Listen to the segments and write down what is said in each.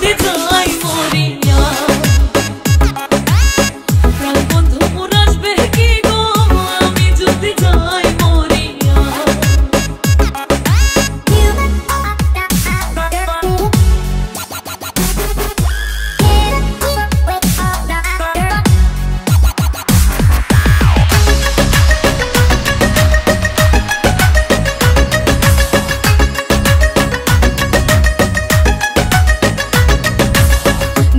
যদি যাই মরিয়া প্রাণ বন্ধু মোর আসবে কি গো আমি যদি যাই মরিয়া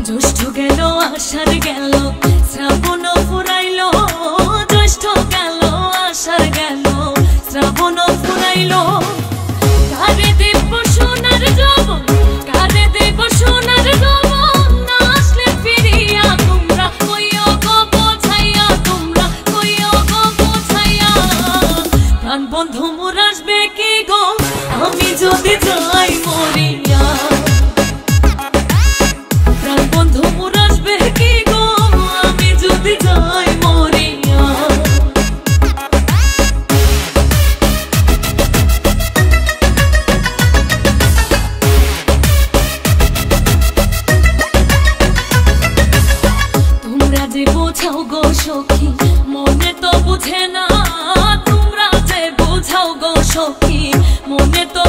জ্যৈষ্ঠ গেল আষাঢ় গেল শ্রাবণ ফুরাইল জ্যৈষ্ঠ গেল আষাঢ় গেল শ্রাবণ ফুরাইল কারে দেব সোনার যৌবন কারে দেব সোনার যৌবন না আসলে ফিরিয়া তোমরা কইও গো বোঝাইয়া তোমরা কইও গো বোঝাইয়া প্রাণ বন্ধু মোর আসবে কি গো আমি যদি যাই মরিয়া প্রাণ বন্ধু মোর আসবে কি গো আমি যদি যাই মরিয়া তোমরা যে বোঝাও গো সখী মনে তো বুঝে না তোমরা যে বোঝাও গো সখী মনে তো